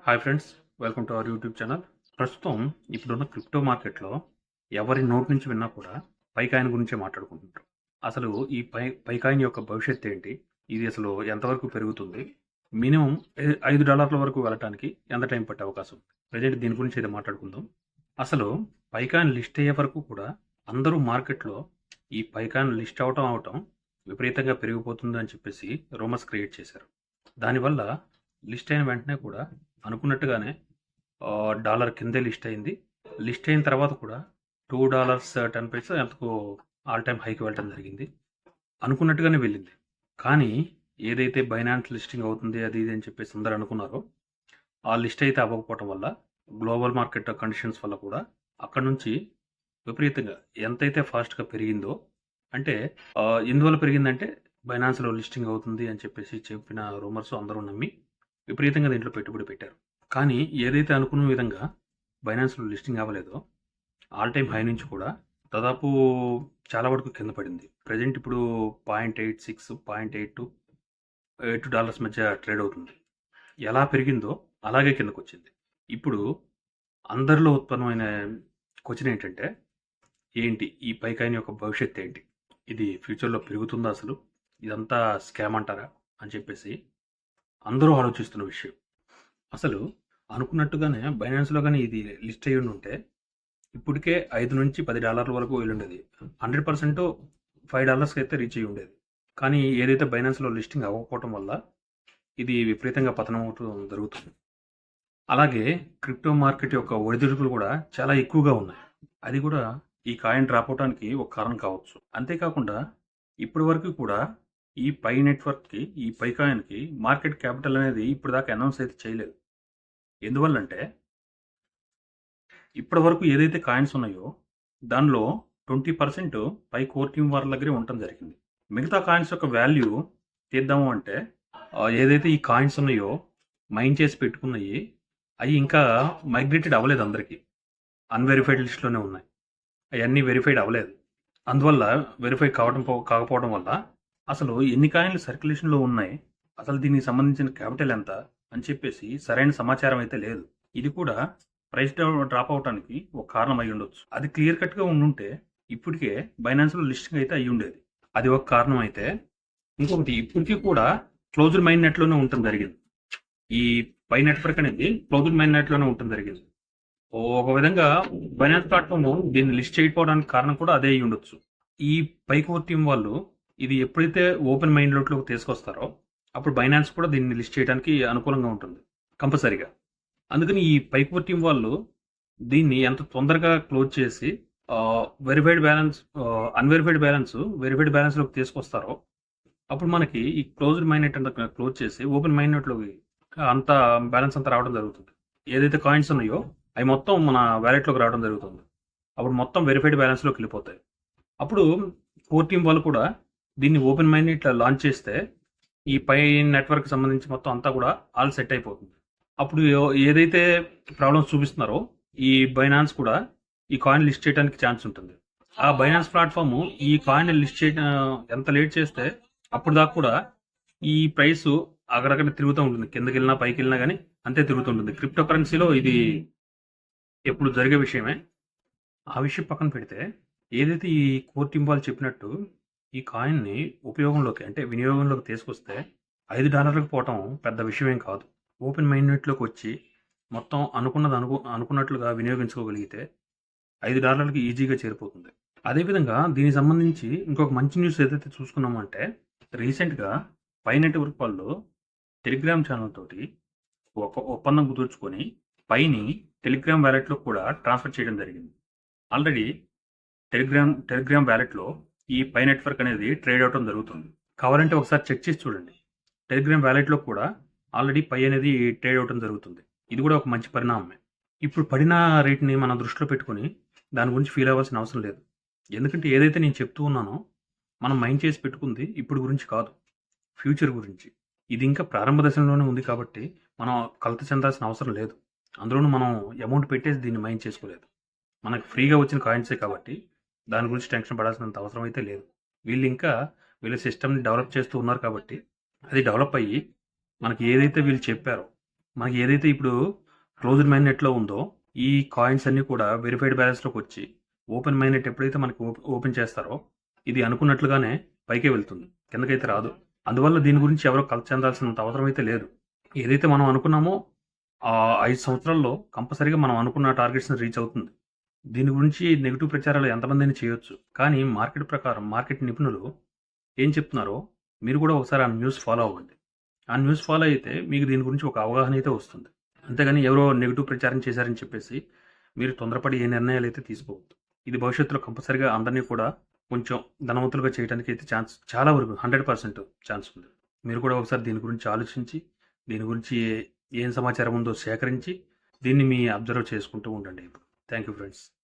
Hi friends, welcome to our YouTube channel. ప్రస్తుతం ఇప్పుడున్న crypto మార్కెట్లో ఎవరి నోటి నుంచి విన్నా కూడా పైకాయిన్ గురించే మాట్లాడుకుంటుంటారు. అసలు ఈ పైకాయిన్ యొక్క భవిష్యత్తు ఏంటి? ఇది అసలు ఎంతవరకు పెరుగుతుంది? మినిమం $5 వరకు వెళ్ళటానికి ఎంత టైం పట్టే అవకాశం ఉంది? ప్రజెంట్ దీని గురించి అయితే మాట్లాడుకుందాం. అసలు పైకాయిన్ లిస్ట్ అయ్యే వరకు కూడా అందరూ మార్కెట్లో ఈ పైకాయిన్ లిస్ట్ అవటం విపరీతంగా పెరిగిపోతుంది అని చెప్పేసి రూమర్స్ క్రియేట్ చేశారు. దానివల్ల లిస్ట్ అయిన వెంటనే కూడా అనుకున్నట్టుగానే డాలర్ కిందే లిస్ట్ అయింది. లిస్ట్ అయిన తర్వాత కూడా $2.10 ఎంతకు ఆల్ టైమ్ హైకి వెళ్ళడం జరిగింది. అనుకున్నట్టుగానే వెళ్ళింది. కానీ ఏదైతే బైనాన్స్ లిస్టింగ్ అవుతుంది అది ఇది అని చెప్పేసి అందరూ అనుకున్నారో ఆ లిస్ట్ అయితే అవ్వకపోవటం వల్ల గ్లోబల్ మార్కెట్ కండిషన్స్ వల్ల కూడా అక్కడ నుంచి విపరీతంగా ఎంతైతే ఫాస్ట్గా పెరిగిందో, అంటే ఎందువల్ల పెరిగిందంటే బైనాన్స్లో లిస్టింగ్ అవుతుంది అని చెప్పేసి చెప్పిన రూమర్స్ అందరూ నమ్మి విపరీతంగా దీంట్లో పెట్టుబడి పెట్టారు. కానీ ఏదైతే అనుకున్న విధంగా బైనాన్స్లో లిస్టింగ్ అవ్వలేదో ఆల్ టైమ్ హై నుంచి కూడా దాదాపు చాలా వరకు కింద పడింది. ప్రజెంట్ ఇప్పుడు $0.86, $0.82 మధ్య ట్రేడ్ అవుతుంది. ఎలా పెరిగిందో అలాగే కిందకు వచ్చింది. ఇప్పుడు అందరిలో ఉత్పన్నమైన క్వశ్చన్ ఏంటంటే, ఏంటి ఈ పైకాయిన్ యొక్క భవిష్యత్తు ఏంటి? ఇది ఫ్యూచర్లో పెరుగుతుందా? అసలు ఇదంతా స్కామ్ అంటారా అని చెప్పేసి అందరూ ఆలోచిస్తున్న విషయం. అసలు అనుకున్నట్టుగానే బైనాన్స్లో కానీ ఇది లిస్ట్ అయ్యి ఉంటే ఇప్పటికే $5 నుంచి $10 వరకు వెళ్ళి ఉండేది. 100% $5 అయితే రీచ్ అయ్యి ఉండేది. కానీ ఏదైతే బైనాన్స్లో లిస్టింగ్ అవ్వకపోవటం వల్ల ఇది విపరీతంగా పతనం అవటం జరుగుతుంది. అలాగే క్రిప్టో మార్కెట్ యొక్క ఒడిదుడుకులు కూడా చాలా ఎక్కువగా ఉన్నాయి. అది కూడా ఈ కాయిన్ డ్రాప్ అవడానికి ఒక కారణం కావచ్చు. అంతేకాకుండా ఇప్పటి వరకు కూడా ఈ పై నెట్వర్క్కి, ఈ పై కాయిన్కి మార్కెట్ క్యాపిటల్ అనేది ఇప్పుడు దాకా అనౌన్స్ అయితే చేయలేదు. ఎందువల్లంటే ఇప్పటి వరకు ఏదైతే కాయిన్స్ ఉన్నాయో దానిలో 20% పై కోర్ టీం వారి దగ్గరే ఉండటం జరిగింది. మిగతా కాయిన్స్ యొక్క వాల్యూ తీద్దాము అంటే ఏదైతే ఈ కాయిన్స్ ఉన్నాయో మైన్ చేసి పెట్టుకున్నాయి అవి ఇంకా మైగ్రేటెడ్ అవ్వలేదు. అందరికీ అన్వెరిఫైడ్ లిస్ట్లోనే ఉన్నాయి. అవన్నీ వెరిఫైడ్ అవ్వలేదు. అందువల్ల వెరిఫై కాకపోవడం వల్ల అసలు ఎన్ని కాయిన్లు సర్క్యులేషన్లో ఉన్నాయి, అసలు దీనికి సంబంధించిన క్యాపిటల్ ఎంత అని చెప్పేసి సరైన సమాచారం అయితే లేదు. ఇది కూడా ప్రైస్ డ్రాప్ అవడానికి ఒక కారణం అయి ఉండొచ్చు. అది క్లియర్ కట్గా ఉండుంటే ఇప్పటికే బైనాన్స్లో లిస్టింగ్ అయితే అయ్యి ఉండేది. అది ఒక కారణం అయితే, ఇంకొకటి ఇప్పటికీ కూడా క్లోజ్డ్ మైన్ నెట్లోనే ఉండటం జరిగింది. ఈ పై నెట్వర్క్ అనేది క్లోజ్డ్ మైన్ నెట్లోనే ఉండటం జరిగింది. ఒక విధంగా బైనాన్స్ ప్లాట్ఫామ్ దీన్ని లిస్ట్ చేయకపోవడానికి కారణం కూడా అదే అయి ఉండొచ్చు. ఈ పైకోర్ టీం వాళ్ళు ఇది ఎప్పుడైతే ఓపెన్ మైండ్ లోట్లోకి తీసుకొస్తారో అప్పుడు బైనాన్స్ కూడా దీన్ని లిస్ట్ చేయడానికి అనుకూలంగా ఉంటుంది కంపల్సరీగా. అందుకని ఈ పైకోర్ టీం వాళ్ళు దీన్ని ఎంత తొందరగా క్లోజ్ చేసి verified balance, unverified balance verified బ్యాలెన్స్లోకి తీసుకొస్తారో అప్పుడు మనకి ఈ క్లోజ్డ్ మైండ్ అంతా క్లోజ్ చేసి ఓపెన్ మైండ్ నెట్లోకి అంత బ్యాలెన్స్ అంతా రావడం జరుగుతుంది. ఏదైతే కాయిన్స్ ఉన్నాయో అవి మొత్తం మన వ్యాలెట్లోకి రావడం జరుగుతుంది. అప్పుడు మొత్తం వెరిఫైడ్ బ్యాలెన్స్లోకి వెళ్ళిపోతాయి. అప్పుడు కోర్ టీం వాళ్ళు కూడా దీన్ని ఓపెన్ మైండ్ ఇట్లా లాంచ్ చేస్తే ఈ పై నెట్వర్క్ సంబంధించి మొత్తం అంతా కూడా ఆల్ సెట్ అయిపోతుంది. అప్పుడు ఏదైతే ప్రాబ్లమ్స్ చూపిస్తున్నారో ఈ బైనాన్స్ కూడా ఈ కాయిన్ లిస్ట్ చేయడానికి ఛాన్స్ ఉంటుంది. ఆ బైనాన్స్ ప్లాట్ఫామ్ ఈ కాయిన్ లిస్ట్ చేయడం ఎంత లేట్ చేస్తే అప్పుడు దాకా కూడా ఈ ప్రైస్ అక్కడక్కడ తిరుగుతూ ఉంటుంది. కిందకి వెళ్ళినా పైకి వెళ్ళినా కానీ అంతే తిరుగుతుంటుంది. క్రిప్టో కరెన్సీలో ఇది ఎప్పుడు జరిగే విషయమే. ఆ విషయం పక్కన పెడితే ఏదైతే ఈ కోర్ టీం వాళ్ళు చెప్పినట్టు ఈ కాయిన్ని ఉపయోగంలోకి, అంటే వినియోగంలోకి తీసుకొస్తే $5 పోవటం పెద్ద విషయం ఏం కాదు. ఓపెన్ మైండ్లోకి వచ్చి మొత్తం అనుకున్నట్లుగా వినియోగించుకోగలిగితే $5 ఈజీగా చేరిపోతుంది. అదేవిధంగా దీనికి సంబంధించి ఇంకొక మంచి న్యూస్ ఏదైతే చూసుకున్నామంటే, రీసెంట్గా పై నెట్వర్క్ వాళ్ళు టెలిగ్రామ్ ఛానల్ తోటి ఒక ఒప్పందం కుదుర్చుకొని పైని టెలిగ్రామ్ వ్యాలెట్లో కూడా ట్రాన్స్ఫర్ చేయడం జరిగింది. ఆల్రెడీ టెలిగ్రామ్ వ్యాలెట్లో ఈ పై నెట్వర్క్ అనేది ట్రేడ్ అవడం జరుగుతుంది. కావాలంటే ఒకసారి చెక్ చేసి చూడండి. టెలిగ్రామ్ వ్యాలెట్లో కూడా ఆల్రెడీ పై అనేది ట్రేడ్ అవడం జరుగుతుంది. ఇది కూడా ఒక మంచి పరిణామమే. ఇప్పుడు పడిన రేట్ని మనం దృష్టిలో పెట్టుకొని దాని గురించి ఫీల్ అవ్వాల్సిన అవసరం లేదు. ఎందుకంటే ఏదైతే నేను చెప్తూ ఉన్నానో మనం మైండ్ చేసి పెట్టుకుంది ఇప్పుడు గురించి కాదు, ఫ్యూచర్ గురించి. ఇది ఇంకా ప్రారంభ దశలోనే ఉంది కాబట్టి మనం కలత చెందాల్సిన అవసరం లేదు. అందులోనూ మనం అమౌంట్ పెట్టేసి దీన్ని మైండ్ చేసుకోలేదు. మనకు ఫ్రీగా వచ్చిన కాయిన్సే కాబట్టి దాని గురించి టెన్షన్ పడాల్సినంత అవసరం అయితే లేదు. వీళ్ళ సిస్టమ్ని డెవలప్ చేస్తూ ఉన్నారు కాబట్టి అది డెవలప్ అయ్యి మనకి ఏదైతే వీళ్ళు చెప్పారో మనకి ఏదైతే ఇప్పుడు క్లోజ్డ్ మైనెట్లో ఉందో ఈ కాయిన్స్ అన్నీ కూడా వెరిఫైడ్ బ్యాలెన్స్లోకి వచ్చి ఓపెన్ మైనెట్ ఎప్పుడైతే మనకి ఓపెన్ చేస్తారో ఇది అనుకున్నట్లుగానే పైకే వెళ్తుంది, కిందకైతే రాదు. అందువల్ల దీని గురించి ఎవరో కలత చెందాల్సినంత అవసరం అయితే లేదు. ఏదైతే మనం అనుకున్నామో ఆ 5 సంవత్సరాల్లో కంపల్సరీగా మనం అనుకున్న టార్గెట్స్ని రీచ్ అవుతుంది. దీని గురించి నెగిటివ్ ప్రచారాలు ఎంతమందిని చేయొచ్చు, కానీ మార్కెట్ ప్రకారం మార్కెట్ నిపుణులు ఏం చెప్తున్నారో మీరు కూడా ఒకసారి ఆ న్యూస్ ఫాలో అవ్వండి. ఆ న్యూస్ ఫాలో అయితే మీకు దీని గురించి ఒక అవగాహన అయితే వస్తుంది. అంతేగాని ఎవరో నెగిటివ్ ప్రచారం చేశారని చెప్పేసి మీరు తొందరపడి ఏ నిర్ణయాలు అయితే తీసుకోవద్దు. ఇది భవిష్యత్తులో కంపల్సరీగా అందరినీ కూడా కొంచెం ధనవంతులుగా చేయడానికి అయితే ఛాన్స్ చాలా వరకు 100% ఛాన్స్ ఉంది. మీరు కూడా ఒకసారి దీని గురించి ఆలోచించి దీని గురించి ఏం సమాచారం ఉందో సేకరించి దీన్ని మీ అబ్జర్వ్ చేసుకుంటూ ఉండండి. Thank you friends.